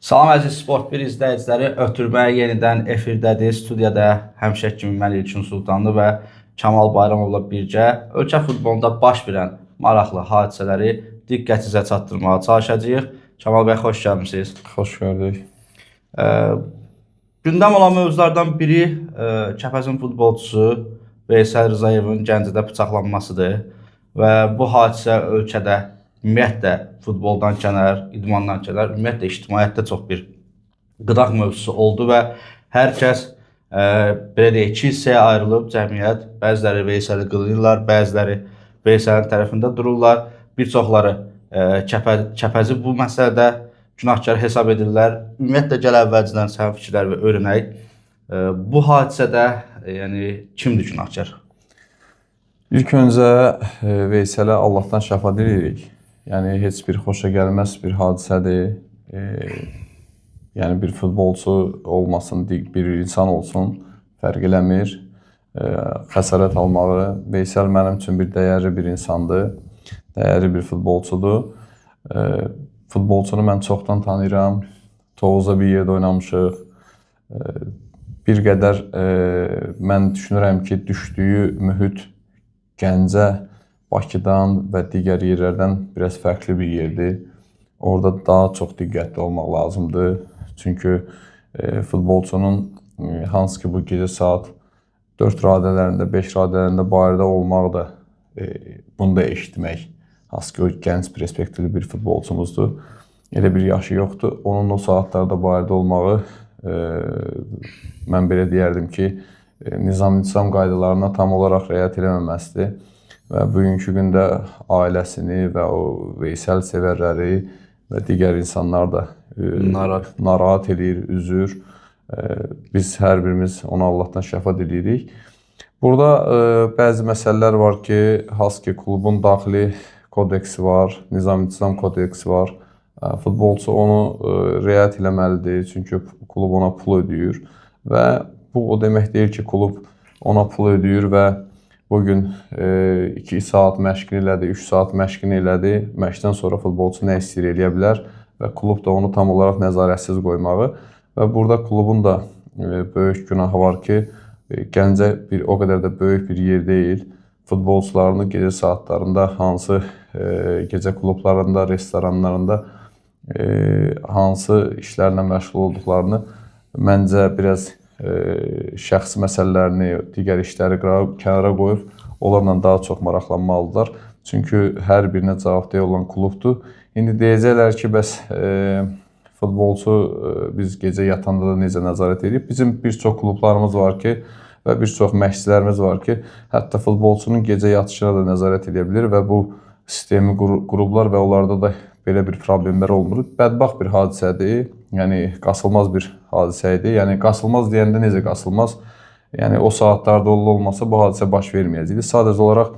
Salam əziz Sport 1 izləyiciləri, ötürməyə yenidən efirdədir. Studiyada həmişə kimi mən İlkin Sultanlı və Kamal Bayramovla birgə ölkə futbolunda baş verən maraqlı hadisələri diqqətinizə çatdırmağa çalışacağıq. Kamal bəy, xoş gəlmisiniz. Xoş gördük. Gündəm olan mövzulardan biri Kəpəzin futbolçusu Veysel Rzayevin Gəncədə bıçaqlanmasıdır və bu hadisə ölkədə ümumiyyətlə futboldan kənar, idmandan kənar, ümumiyyətlə ictimaiyyətdə çox bir qıraq mövzusu oldu və hər kəs belə deyək, iki hissəyə ayrılıb cəmiyyət. Bəziləri Veyseli qınayırlar, bəziləri Veyselin tərəfində dururlar. Bir çoxları Kəpəzi bu məsələdə günahkar hesab edirlər. Ümumiyyətlə gəl əvvəlcədən sənin fikirlər və öyrənək. Bu hadisədə yəni kimdir günahkar? İlk öncə Veyselə Allahdan şəfa diləyirik. Yəni heç bir xoşa gəlməz bir hadisədir. Yəni bir futbolçu olmasın, bir insan olsun, fərq eləmir. Xəsarət almağı. Veysel mənim üçün bir dəyərli bir insandır, dəyərli bir futbolçudur. Futbolçunu mən çoxdan tanıyıram. Tovuzda bir yerdə oynamışıq. Bir qədər mən düşünürəm ki, düşdüyü mühit Gəncə, Bakıdan və digər yerlərdən biraz fərqli bir yerdir. Orada daha çox diqqətli olmaq lazımdır. Çünki futbolçunun hansı ki bu gecə saat 4 radələrində, 5 radələrində barədə olmaq da bunu da eşitmək. Hansı ki o gənc perspektivli bir futbolçumuzdur. Elə bir yaşı yoxdur. Onun o saatlarda barədə olmağı mən belə deyərdim ki, nizam qaydalarına tam olaraq riayət eləməməsidir. Və bugünkü gündə ailəsini və o Veysel sevərləri və digər insanlar da narahat edir, üzür. Biz hər birimiz ona Allahdan şəfa diləyirik. Burada bəzi məsələlər var ki, hansı ki klubun daxili kodeksi var, nizam kodeksi var. Futbolçu onu riayət eləməlidir, çünki klub ona pul ödəyir. Və bu o demək deyil ki, klub ona pul ödəyir və bugün 2 saat məşqini elədi, 3 saat məşqini elədi. Məşqdən sonra futbolçu nə istəyir eləyə bilər və klub da onu tam olaraq nəzarətsiz qoymağı. Və burada klubun da böyük günahı var ki, Gəncə o qədər də böyük bir yer deyil. Futbolçularını gecə saatlarında, hansı gecə klublarında, restoranlarında hansı işlərlə məşğul olduqlarını məncə biraz şəxsi məsələlərini, digər işləri kənara qoyub, onlarla daha çox maraqlanmalıdırlar. Çünki hər birinə cavabdeh olan klubdur. İndi deyəcəklər ki, bəs futbolçu biz gecə yatanda da necə nəzarət edib? Bizim bir çox klublarımız var ki, və bir çox məşqçilərimiz var ki, hətta futbolçunun gecə yatışına da nəzarət edə bilir və bu sistemi qurublar və onlarda da belə bir problemlər olmur. Bədbaxt bir hadisədir, yəni qasılmaz bir hadisə idi. Yəni qasılmaz deyəndə necə qasılmaz? Yəni o saatlarda olmasa bu hadisə baş verməyəcəkdi. Sadəcə olaraq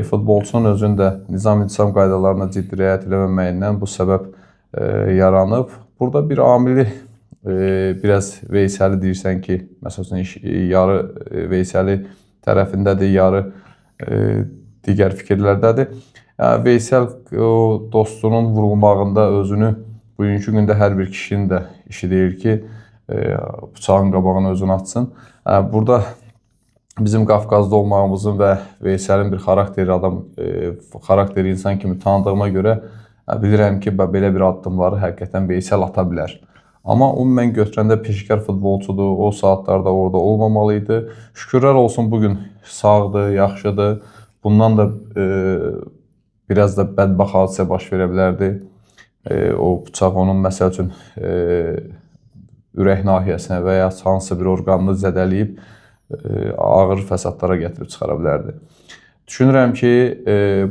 futbolçunun özündə nizam qaydalarına ciddi riayət eləməməyindən bu səbəb yaranıb. Burada bir amili biraz Veyseli deyirsən ki, məsələn yarı Veyseli tərəfindədir, yarı digər fikirlərdədir. Veysel o dostunun vurulmağında özünü bugünkü gündə hər bir kişinin də işi deyir ki, bıçağın qabağına özünü atsın. Burada bizim Qafqazda olmağımızın və Veyselin bir xarakteri insan kimi tanıdığıma görə bilirəm ki, belə bir addımları həqiqətən Veysel ata bilər. Amma ümumən götürəndə peşəkar futbolçudur, o saatlarda orada olmamalıydı. Şükürlər olsun bugün sağdır, yaxşıdır. Bundan da biraz da bədbaxt hadisə baş verə bilərdi. O bıçaq onun məsəl üçün ürək nahiyəsinə və ya hansısa bir orqanını zədələyib ağır fəsadlara gətirib çıxara bilərdi. Düşünürəm ki,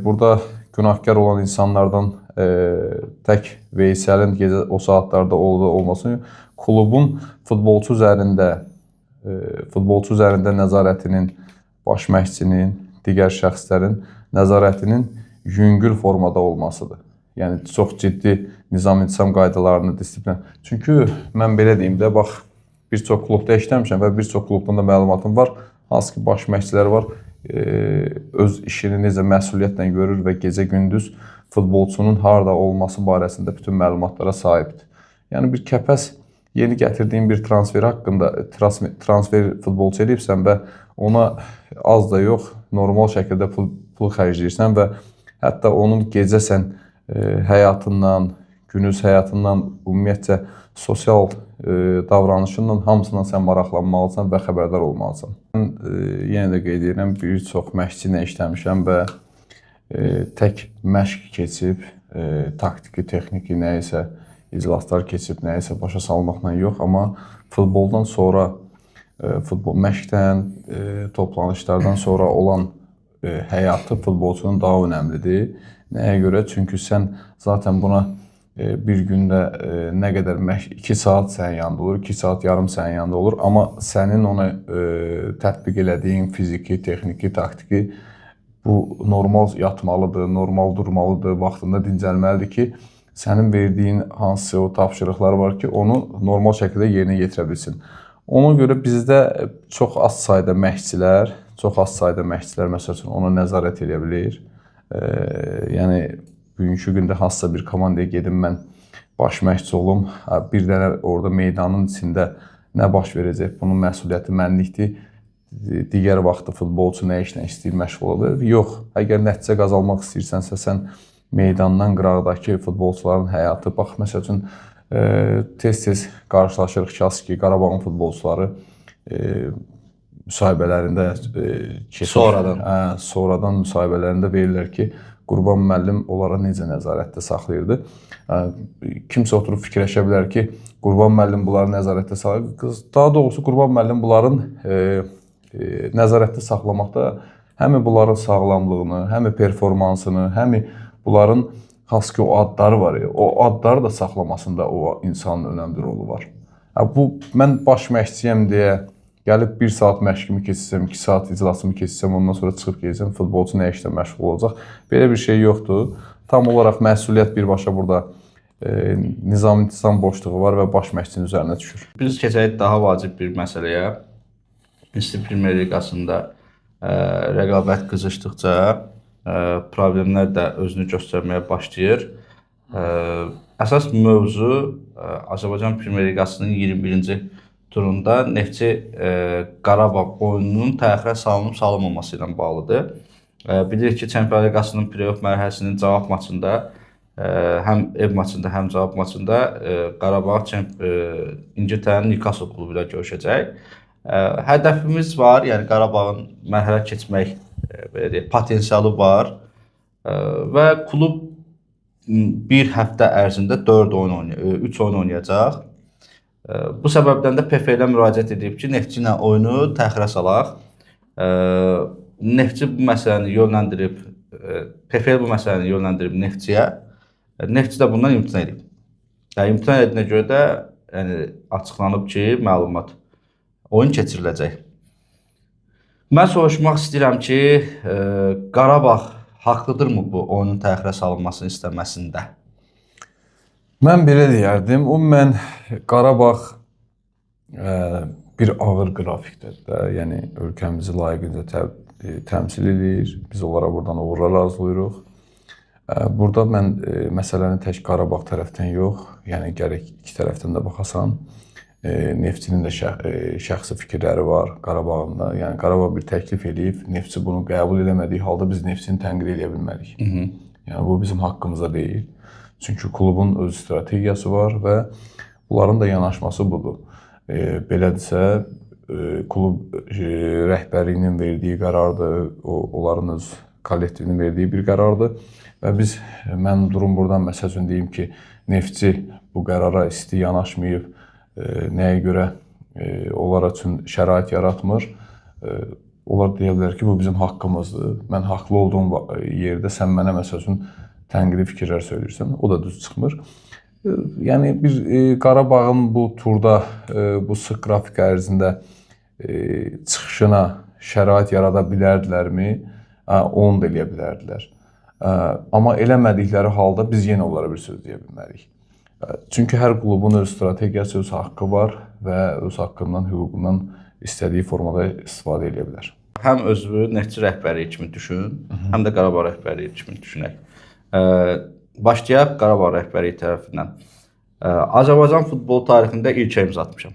burada günahkar olan insanlardan tək Veyselin gecə o saatlarda olmasın, klubun futbolçu üzərində nəzarətinin, baş məşqçinin, digər şəxslərin nəzarətinin yüngül formada olmasıdır. Yəni çox ciddi nizam qaydalarını, disiplin. Çünki mən belə deyim də, bax, bir çox klubda işləmişəm və bir çox klubdan da məlumatım var. Hansı ki baş məşqçilər var, öz işini necə məsuliyyətlə görür və gecə-gündüz futbolçunun harda olması barəsində bütün məlumatlara sahibdir. Yəni bir Kəpəz yeni gətirdiyin bir transfer haqqında transfer futbolçu eləyibsən və ona az da yox, normal şəkildə pul xərcləyirsən və hətta onun gecə sən həyatından, günüz həyatından, ümumiyyətcə sosial davranışından hamısından sən maraqlanmalısan və xəbərdar olmalısan. Mən yenə də qeyd edirəm, bir çox məşqçi ilə işləmişəm və tək məşq keçib, taktiki, texniki nə isə iclaslar keçib, nə isə başa salmaqla yox, amma futboldan sonra, məşqdən, toplanışlardan sonra olan həyatı futbolçunun daha önəmlidir. Nəyə görə? Çünki sən zaten buna bir gündə nə qədər məşq, 2 saat sənin yanında olur, 2 saat yarım sənin yanında olur, amma sənin ona tətbiq elədiyin fiziki, texniki, taktiki bu normal yatmalıdır, normal durmalıdır, vaxtında dincəlməlidir ki, sənin verdiyin hansı o tapşırıqlar var ki, onu normal şəkildə yerinə yetirə bilsin. Ona görə bizdə çox az sayda məşqçilər məsəl üçün ona nəzarət edə bilir. Yəni bugünkü gündə hansısa bir komandaya gedim mən baş məşqçi olum, bir dənə orada meydanın içində nə baş verəcək, bunun məsuliyyəti mənlikdir. Digər vaxtda futbolçu nə işlə istəyir, məşğul olur. Yox, əgər nəticə qazanmaq istəyirsənsə, sən meydandan qıraqdakı futbolçuların həyatı, bax, məsəl üçün, tez-tez qarşılaşırıq ki, Qarabağın futbolçuları müsahibələrində sonradan müsahibələrində verirlər ki, Qurban müəllim onlara necə nəzarətdə saxlayırdı. Kimsə oturub fikirləşə bilər ki, Qurban müəllim bunları nəzarətdə saxlayır. Daha doğrusu Qurban müəllim bunların nəzarətdə saxlamaqda həm bunların sağlamlığını, həm performansını, həm bunların xas ki, o adları var ya, o adları da saxlamasında o insanın önəmli rolu var. Mən baş məşqçiyəm deyə gəlib 1 saat məşqimi keçirsəm, 2 saat iclasımı keçirsəm, ondan sonra çıxıb gəlsəm, futbolçu nə işlə məşğul olacaq. Belə bir şey yoxdur. Tam olaraq məsuliyyət birbaşa burada nizam-intizam boşluğu var və baş məşqçinin üzərinə düşür. Biz keçək daha vacib bir məsələyə. Misli Premyer Liqasında rəqabət qızışdıqca problemlər də özünü göstərməyə başlayır. Əsas mövzu Azərbaycan Premyer Liqasının 21-ci turunda Neftçi Qarabağ oyununun təxirə salınıb-salınmaması ilə bağlıdır. Bilirik ki, Çempionlar Liqasının play-off mərhələsinin cavab maçında, həm ev maçında, həm cavab maçında Qarabağ İngiltərənin Newcastle klubu ilə görüşəcək. Hədəfimiz var, yəni Qarabağın mərhələ keçmək potensialı var və klub bir həftə ərzində 3 oyun oynayacaq. Bu səbəbdən də PFL-ə müraciət edib ki, Neftçi ilə oyunu təxirə salaq. Neftçi bu məsələni yönləndirib, PFL bu məsələni yönləndirib Neftçiyə. Neftçi də bundan imtina edib. İmtina edilənə görə də açıqlanıb ki, məlumat, oyun keçiriləcək. Mən soruşmaq istəyirəm ki, Qarabağ haqlıdırmı bu oyunun təxirə salınmasını istəməsində? Mən belə deyərdim, mən Qarabağ bir ağır qrafikdir, yəni ölkəmizi layiqincə təmsil edir, biz onlara buradan uğurlar arzulayırıq. Burada mən məsələni tək Qarabağ tərəfdən yox, yəni gərək iki tərəfdən də baxasan, Neftçinin də şəxsi fikirləri var Qarabağın da, yəni Qarabağ bir təklif edib, Neftçi bunu qəbul edəmədiyi halda biz Neftçini tənqid edə bilmərik. Yəni bu bizim haqqımıza deyil. Çünki klubun öz strategiyası var və bunların da yanaşması budur. Belədirsə, klub rəhbərliyinin verdiyi qərardır, onların öz kollektivinin verdiyi bir qərardır və mən durum buradan məsəl üçün deyim ki, Neftçi bu qərara isti yanaşmayıb, nəyə görə onlar üçün şərait yaratmır. Onlar deyə bilər ki, bu bizim haqqımızdır. Mən haqlı olduğum yerdə sən mənə məsəl üçün tənqidi fikirlər söyləyirsən, o da düz çıxmır. Yəni bir Qarabağın bu turda, bu sıx qrafik ərzində çıxışına şərait yarada bilərdilərmi? Onu da eləyə bilərdilər. Amma eləmədikləri halda biz yenə onlara bir söz deyə bilmərik. Çünki hər klubun öz strategiyası, öz haqqı var və öz haqqından, hüququndan istədiyi formada istifadə edə bilər. Həm özünü Neftçi rəhbərliyi kimi düşün, həm də Qarabağ rəhbərliyi kimi düşünək. Başlayaq Qarabağ rəhbərliyi tərəfindən. Azərbaycan futbol tarixində ilk imza atmışam.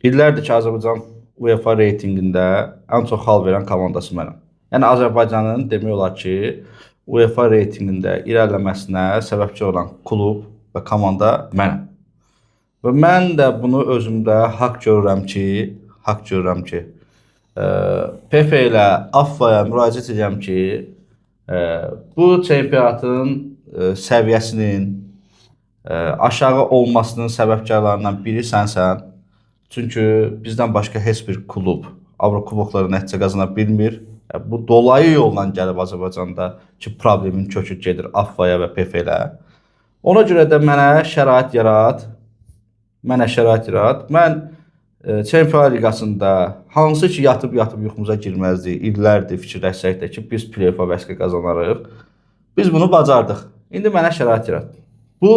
İllərdir ki, Azərbaycan UEFA reytinqində ən çox xal verən komandası mənəm. Yəni Azərbaycanın demək olar ki, UEFA reytinqində irəliləməsinə səbəbçi olan klub və komanda mənəm. Və mən də bunu özümdə haqq görürəm ki, Pepe ilə AFFA-ya müraciət edirəm ki, bu çempionatın səviyyəsinin aşağı olmasının səbəbkarlarından biri sənsən. Çünki bizdən başqa heç bir klub Avrokuboklara nəticə qazana bilmir. Bu dolayı yolla gəlib Azərbaycanda ki, problemin kökü gedir AFFA-ya və PFL-ə. Ona görə də mənə şərait yarat. Mən Çempionlar Liqasında hansı ki yatıb yuxumuza girməzdi, illərdir fikirləşsək də ki, biz play-off'a vəsqə qazanarıq. Biz bunu bacardıq. İndi mənə şərait yarat. Bu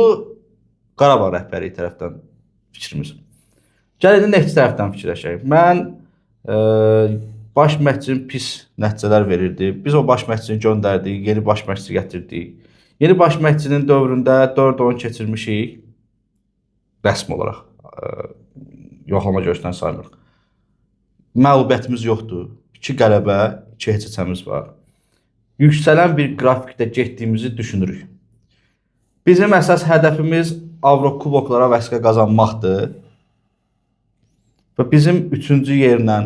Qarabağ rəhbərliyi tərəfdən fikrimiz. Gəlin Neftçi tərəfdən fikirləşək. Mən baş məşqçinin pis nəticələr verirdi. Biz o baş məşqçini göndərdik, yeni baş məşqçi gətirdik. Yeni baş məşqçinin dövründə 4 oyun keçirmişik. Rəsmi olaraq. Yoxlama görüşdən saymırıq. Məğlubiyyətimiz yoxdur. 2 qələbə, 2 heçəçəmiz var. Yüksələn bir qrafikdə getdiyimizi düşünürük. Bizim əsas hədəfimiz Avrokuboklara vəsqə qazanmaqdır. Və bizim 3-cü yerlə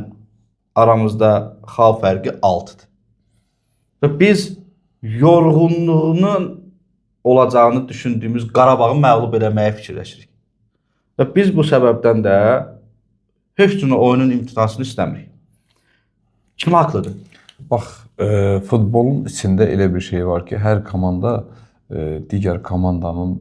aramızda xal fərqi 6-dır. Və biz yorğunluğunun olacağını düşündüyümüz Qarabağı məğlub eləməyə fikirləşirik. Və biz bu səbəbdən də heç cür oyunun imtinasını istəmirik. Kim haqlıdır? Bax, futbolun içində elə bir şey var ki, hər komanda digər komandanın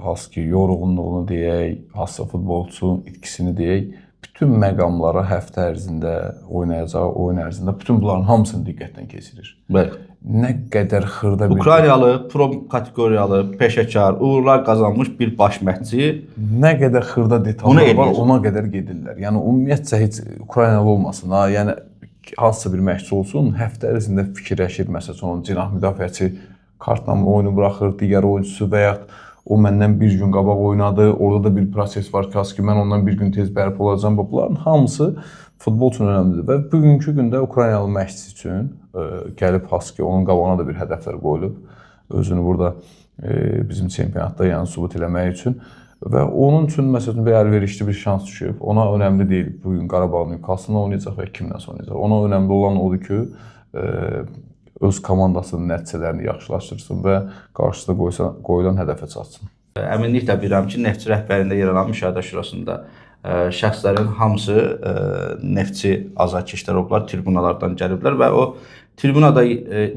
hansı ki, yorğunluğunu deyək, hansısa futbolçunun itkisini deyək, bütün məqamlara həftə ərzində oynayacağı oyun ərzində bütün bunların hamısını diqqətdən keçirir. Bəli. Nə qədər xırda bir... Ukraynalı, pro kateqoriyalı, peşəkar, uğurlar qazanmış bir baş məşqçi nə qədər xırda detallar var, ona qədər gedirlər. Yəni ümumiyyətcə heç Ukraynalı olmasın, yəni hansısa bir məşqçi olsun, həftə ərzində fikirləşir, məsələn, onun cinah müdafiəçi kartla oyunu buraxır, digər oyuncusu və ya o məndən bir gün qabaq oynadı, orada da bir proses var ki, mən ondan bir gün tez bərpa olacağım. Bunların hamısı futbol üçün önəmlidir və bugünkü gündə Ukraynalı məşqçi üçün gəlib ki, onun qabağına da bir hədəflər qoyulub, özünü burada bizim çempionatda yəni sübut eləmək üçün və onun üçün məsələn bir əlverişli bir şans düşüb. Ona önəmli deyil bugün Qarabağ Newcastle-la oynayacaq və kimlə oynayacaq. Ona önəmli olan odur ki, öz komandasının nəticələrini yaxşılaşdırsın və qarşısında qoyulan hədəfə çatsın. Əminliklə bilirəm ki, Neftçi rəhbərliyində yer alan müşahidə şurasında şəxslərin hamısı Neftçi azarkeşlər olublar, tribunalardan gəliblər və o tribunada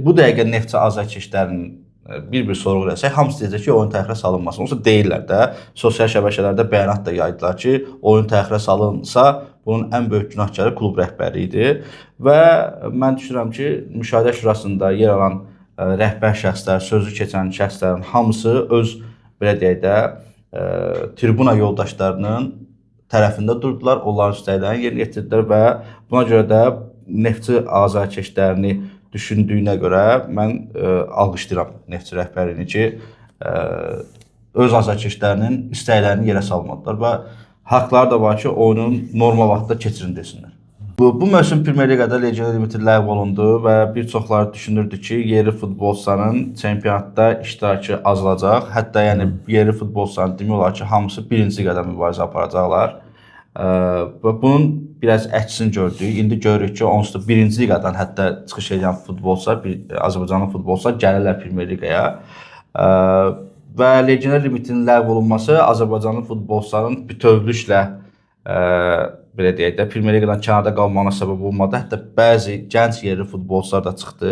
bu dəqiqə Neftçi azarkeşlərinin bir sorğu eləsək, hamısı deyəcək ki, oyun təxirə salınmasın. Olsa deyirlər də, sosial şəbəkələrdə bəyanat da yaydılar ki, oyun təxirə salınsa, bunun ən böyük günahkarı klub rəhbərliyidir və mən düşünürəm ki, müşahidə şurasında yer alan rəhbər şəxslər, sözü keçən şəxslərin hamısı öz, belə deyək də, tribuna yoldaşlarının tərəfində durdular, onların istəklərini yerinə yetirdilər və buna görə də Neftçi azarkeşlərini düşündüyünə görə mən alqışlayıram Neftçi rəhbərliyini ki, öz azarkeşlərinin istəklərini yerə salmadılar və haqları da var ki, oyunun normal vaxtda keçirin desinlər. Bu mövsüm Premyer Liqada legioner limiti ləğv olundu və bir çoxları düşünürdü ki, yerli futbolçuların çempionatda iştirakı azalacaq. Hətta yəni yerli futbolçuların demək olar ki, hamısı birinci liqada mübarizə aparacaqlar. Və bunun biraz əksini gördük. İndi görürük ki, onsuz da birinci liqadan hətta çıxış edən futbolçular, Azərbaycanın futbolçular gəlirlər Premyer Liqaya. Və legioner limitinin ləğv olunması Azərbaycanın futbolçuların bütövlüklə belə deyək də, Premyer Liqadan kənarda qalmağına səbəb olmadı. Hətta bəzi gənc yerli futbolçular da çıxdı.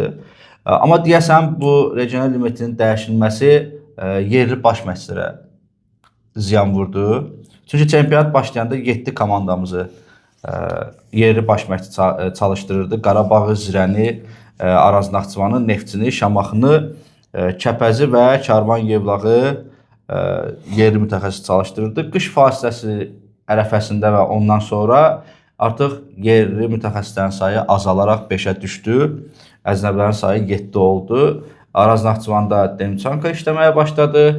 Amma deyəsən, bu legioner limitinin dəyişilməsi yerli baş məşqçilərə ziyan vurdu. Çünki çempionat başlayanda 7 komandamızı yerli baş məşqçi çalışdırırdı. Qarabağı, Zirəni, Araz Naxçıvanı, Neftçini, Şamaxını, Kəpəzi və Karvan Yevlağı yerli mütəxəssis çalışdırırdı. Qış fasiləsi ərəfəsində və ondan sonra artıq yerli mütəxəssislərin sayı azalaraq 5-ə düşdü. Əcnəbilərin sayı 7 oldu. Araz Naxçıvanda Demçanka işləməyə başladı.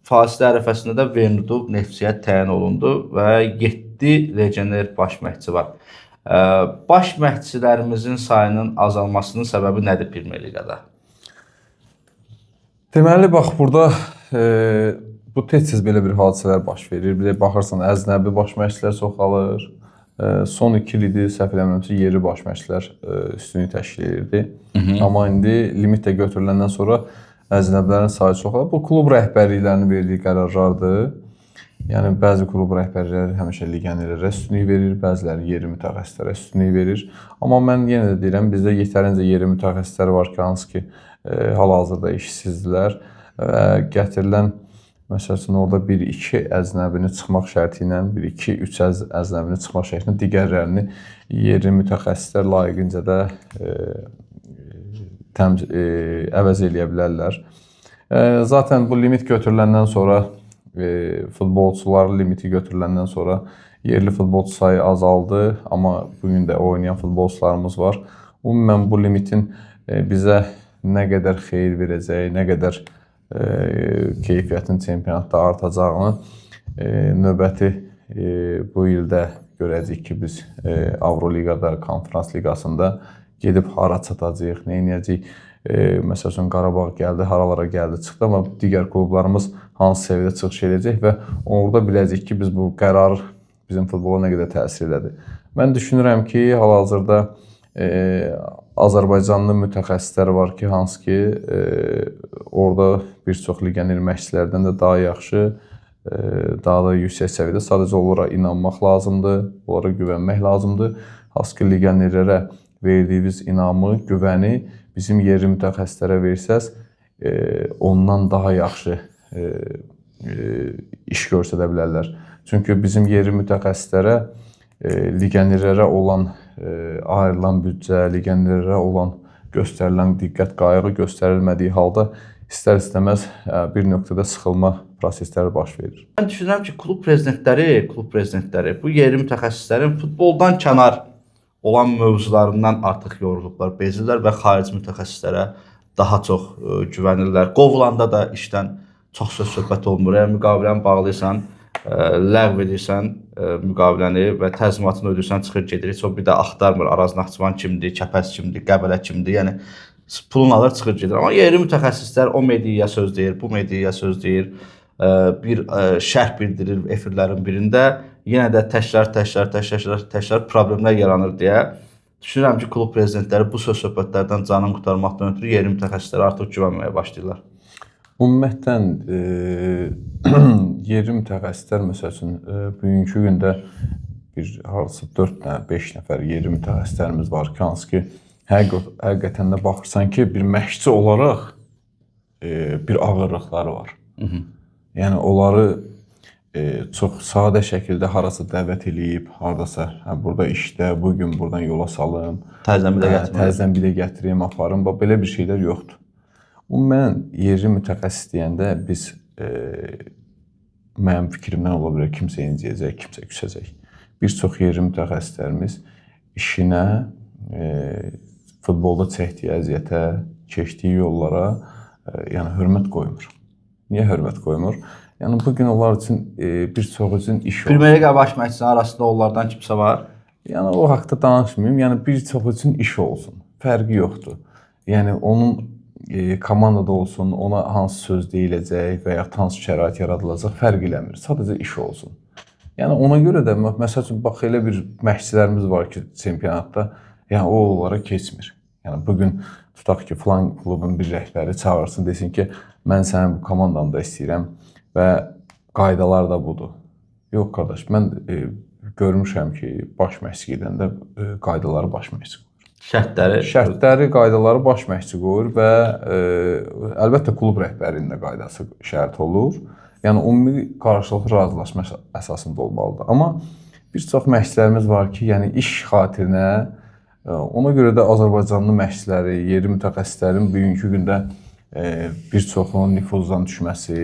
fasilə ərəfəsində də Vermutov Neftçiyə təyin olundu və 7 legioner baş məşqçi var. Baş məşqçilərimizin sayının azalmasının səbəbi nədir Premyer Liqada? Deməli, bax, burada bu tez-tez belə bir hadisələr baş verir. Bir də baxırsan, əcnəbi baş məşqçilər çoxalır. Son 2 il idi, səhv eləmirəmsə, yerli baş məşqçilər üstünlük təşkil edirdi. Amma indi limit də götürüləndən sonra əcnəbilərin sayı çoxalır. Bu klub rəhbərliklərinin verdiyi qərarlardır. Yəni, bəzi klub rəhbərləri həmişə legionerlərə üstünlük verir, bəziləri yerli mütəxəssislərə üstünlük verir. Amma mən yenə də deyirəm, bizdə yetərincə yerli mütəxəssislər var ki, hansı ki, hal-hazırda işsizdirlər və gətirilən, məsəl üçün, orada 1-2 əcnəbini çıxmaq şərti ilə, 1-2-3 əcnəbini çıxmaq şərti ilə digərlərini yerli mütəxəssislər layiqincə də əvəz eləyə bilərlər. Zaten bu limit götürüləndən sonra, futbolçular limiti götürüləndən sonra yerli futbolçu sayı azaldı, amma bugün də oynayan futbolçularımız var. Ümumən bu limitin bizə nə qədər xeyir verəcəyi, nə qədər keyfiyyətin çempionatda artacağını növbəti bu ildə görəcəyik ki, biz Avroliqada, Konferans Liqasında gedib hara çatacağıq, nə edəcəyik. Məsəl üçün, Qarabağ gəldi, haralara gəldi, çıxdı, amma digər klublarımız hansı səviyyədə çıxış edəcək və orada biləcək ki, biz bu qərar bizim futbola nə qədər təsir elədi. Mən düşünürəm ki, hal-hazırda Azərbaycanlı mütəxəssislər var ki, hansı ki, orada bir çox legioner məşqçilərdən də daha yaxşı, daha da yüksək səviyyədə sadəcə onlara inanmaq lazımdır, onlara güvənmək lazımdır. Hansı ki, legionerlərə verdiyiniz inamı, güvəni bizim yerli mütəxəssislərə versəz, ondan daha yaxşı iş göstərə bilərlər. Çünki bizim yerli mütəxəssislərə, legionerlərə olan ayrılan büdcə, legionerlərə olan göstərilən diqqət, qayğı göstərilmədiyi halda istər-istəməz bir nöqtədə sıxılma prosesləri baş verir. Mən düşünürəm ki, klub prezidentləri bu yerli mütəxəssislərin futboldan kənar olan mövzularından artıq yorulublar, bezirlər və xarici mütəxəssislərə daha çox güvənirlər. Qovulanda da işdən çox söz-söhbət olmur. Əgər müqaviləni bağlayırsan, ləğv edirsən müqaviləni və təzminatını ödəyirsən, çıxır gedir. Heç o bir də axtarmır Araz Naxçıvan kimdir, Kəpəz kimdir, Qəbələ kimdir. Yəni pulunu alır, çıxır gedir. Amma yerli mütəxəssislər o mediaya söz deyir, bu mediaya söz deyir, bir şərh bildirir efirlərin birində. Yenə də təkrar problemlər yaranır deyə düşünürəm ki, klub prezidentləri bu söz-söhbətlərdən canını qurtarmaqdan ötürü yerli mütəxəssislərə artıq güvənməyə başlayırlar. Ümumiyyətlə, yerli mütəxəssislər, məsəl üçün, bugünkü gündə bir harası 4-5 nəfər yerli mütəxəssislərimiz var ki, hansı ki, həqiqətən də baxırsan ki, bir məşqçi olaraq bir ağırlıqları var. Yəni, onları çox sadə şəkildə harasa dəvət eləyib, haradasa, burada işdə, bugün buradan yola salım, təzdən bir də gətireyim, aparım, belə bir şeylər yoxdur. Mən yerli mütəxəssis deyəndə biz, mənim fikrimdən ola bilər, kimsə inciyəcək, kimsə küsəcək. Bir çox yerli mütəxəssislərimiz işinə, futbolda çəkdiyi əziyyətə, keçdiyi yollara hörmət qoymur. Niyə hörmət qoymur? Yəni, bugün onlar üçün, bir çox üçün iş olsun. Premyer Liqa baş məşqçisinin arasında onlardan kimsə var? Yəni, o haqda danışmayayım. Yəni, bir çox üçün iş olsun. Fərqi yoxdur. Yəni, onun komandada olsun, ona hansı söz deyiləcək və ya hansı şərait yaradılacaq, fərq eləmir. Sadəcə iş olsun. Yəni, ona görə də, məsəl üçün, bax, elə bir məşqçilərimiz var ki, çempionatda, yəni, o onlara keçmir. Yəni, bugün tutaq ki, filan klubun bir rəhbəri çağırsın, desin ki, mən sənin bu komandanda istəyirəm və qaydalar da budur. Yox, qardaş, mən görmüşəm ki, baş məşqçi gedəndə qaydaları baş məşqçi qoyur. Şərtləri, qaydaları baş məşqçi qoyur və əlbəttə klub rəhbərinin də qaydası şərt olur. Yəni, ümumi qarşılıqlı razılaşma əsasında olmalıdır. Amma bir çox məşqçilərimiz var ki, yəni iş xatirinə, ona görə də Azərbaycanlı məşqçiləri, yerli mütəxəssislərin bugünkü gündə bir çoxunun nüfuzdan düşməsi,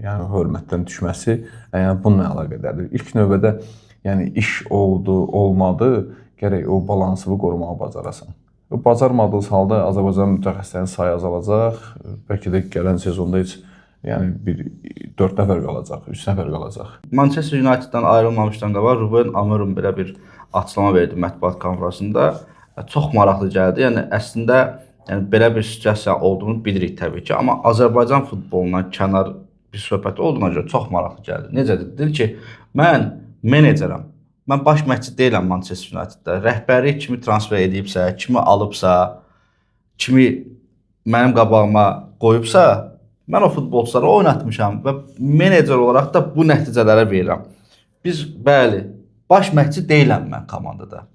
yəni hörmətdən düşməsi, yəni bununla əlaqədardır. İlk növbədə yəni iş oldu, olmadı, gərək o balansını qorumağı bacarasan. Bacarmadığınız halda Azərbaycan mütəxəssislərinin sayı azalacaq, bəlkə də gələn sezonda heç Yəni bir 4 nəfər qalacaq, 3 nəfər qalacaq. Manchester United-dan ayrılmamışdan qabaq Ruben Amorim belə bir açıqlama verdi mətbuat konfransında. Çox maraqlı gəldi. Yəni əslində belə bir situasiya olduğunu bilirik təbii ki, amma Azərbaycan futbolundan kənar bir söhbət olduğuna görə çox maraqlı gəldi. Necədir? Dedi ki, mən menecerəm. Mən baş məşqçi deyiləm Manchester United-da. Rəhbərlik kimi transfer edibsə, kimi alıbsa, kimi mənim qabağıma qoyubsa, mən o futbolçuları oynatmışam və menecer olaraq da bu nəticələrə verirəm. Biz, bəli, baş məşqçi deyiləm mən komandada.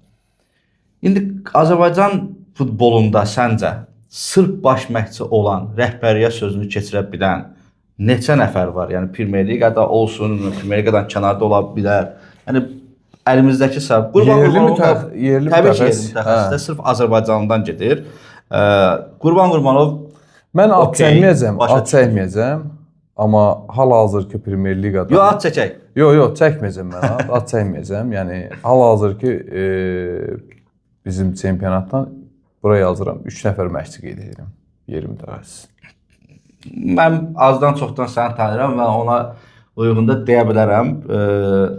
İndi Azərbaycan futbolunda səncə sırf baş məşqçi olan, rəhbərliyə sözünü keçirə bilən neçə nəfər var? Yəni Premier Liqada olsun, Premier Liqadan kənarda ola bilər. Yəni əlimizdəki səbəb yerli mütəxəssis də sırf Azərbaycandan gedir. Qurban Qurbanov mən ad çəkməyəcəm, amma hal-hazırki Premier Liqada Yox, ad çəkək. Yox, çəkməyəcəm mən. Ad çəkməyəcəm. Yəni hal-hazırki bizim çempionatdan bura yazıram 3 nəfər məşqçi qeyd edirəm. Yerli mütəxəssis. Mən azdan çoxdan səni tanıyıram və ona uyğunda deyə bilərəm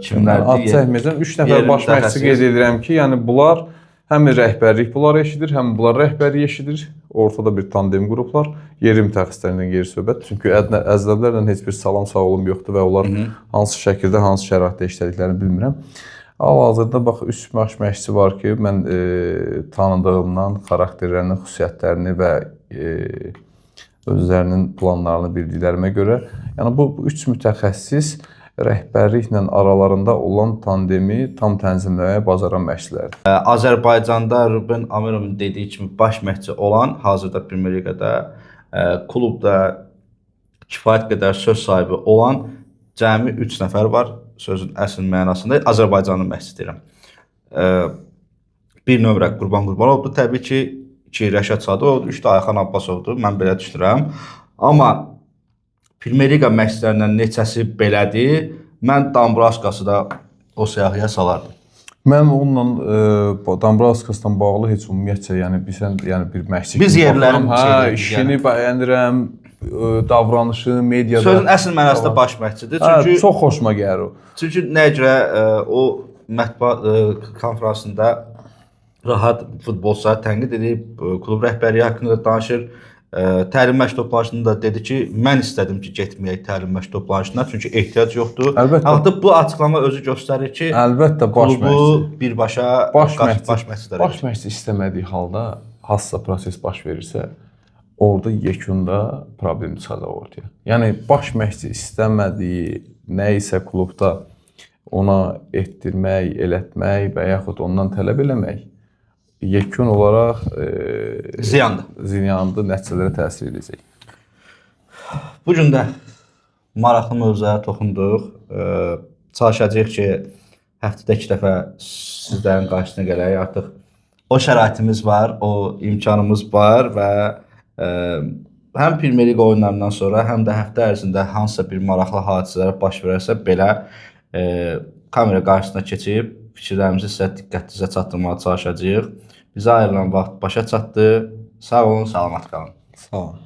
kimlərdir. Ad çəkməyəcəm. 3 nəfər baş məşqçi qeyd edirəm ki, yəni bunlar həm rəhbərlik bunlar eşidir, həm bunlar rəhbərlik eşidir. Ortada bir tandem qruplar, yerli mütəxəssislərdən geri söhbət. Çünki əcnəbilərlə heç bir salam sağolum yoxdur və onlar hansı şəkildə, hansı şəraitdə işlədiklərini bilmirəm. Hal-hazırda bax 3 baş məşqçi var ki, mən tanıdığımdan xarakterlərini, xüsusiyyətlərini və özlərinin planlarını bildiklərimə görə, yəni bu 3 mütəxəssis rəhbərliklə aralarında olan tandemi tam tənzimləməyə bacaran məşqçilərdir. Azərbaycanda Ruben Amorumun dediyi kimi baş məşqçi olan, hazırda Premier Liqada klubda kifayət qədər söz sahibi olan cəmi 3 nəfər var. Sözün əsl mənasında Azərbaycanın məşqçi deyirəm. Bir nömrə Qurban Qurbanovdur təbii ki, 2 Rəşad Sadıqovdur, 3 də Ayxan Abbasovdur, mən belə düşünürəm. Amma Premier Liqa məşqçilərindən neçəsi belədir, mən Dambraskası da o siyahıya salardım. Mən onunla Dambraskasla bağlı heç ümumiyyətcə, yəni bir məşqçi biz yerlərin işini bəyənirəm, davranışı, mediada. Sözün əsl mənasında baş məşqçidir. Çünki çox xoşuma gəlir o. Çünki nəyə görə o mətbuat konfransında rahat futbolçuları tənqid edib, klub rəhbərliyi haqqında danışır. Təlim məşq toplanışında da dedi ki, mən istədim ki, getməyək təlim məşq toplanışına, çünki ehtiyac yoxdur. Əlbəttə bu açıqlama özü göstərir ki, əlbəttə klubu birbaşa baş məşqçilər. Baş məşqçi istəmədiyi halda hansısa proses baş verirsə, orada yekunda problem çıxacaq ortaya. Yəni baş məşqçi istəmədiyi nə isə klubda ona etdirmək, elətmək və yaxud ondan tələb eləmək yekun olaraq ziyanlı nəticələrə təsir edəcək. Bu gün də maraqlı mövzuya toxunduq. Çalışacağıq ki, həftədə 2 dəfə sizlərin qarşısına gələk. Artıq o şəraitimiz var, o imkanımız var və həm Premier Liqa oyunlarından sonra, həm də həftə ərzində hansısa bir maraqlı hadisələr baş verərsə, belə kamera qarşısına keçib fikirlərimizi sizə diqqətinizə çatdırmağa çalışacağıq. Bizə ayrılan vaxt başa çatdı. Sağ olun, salamat qalın. Sağ olun.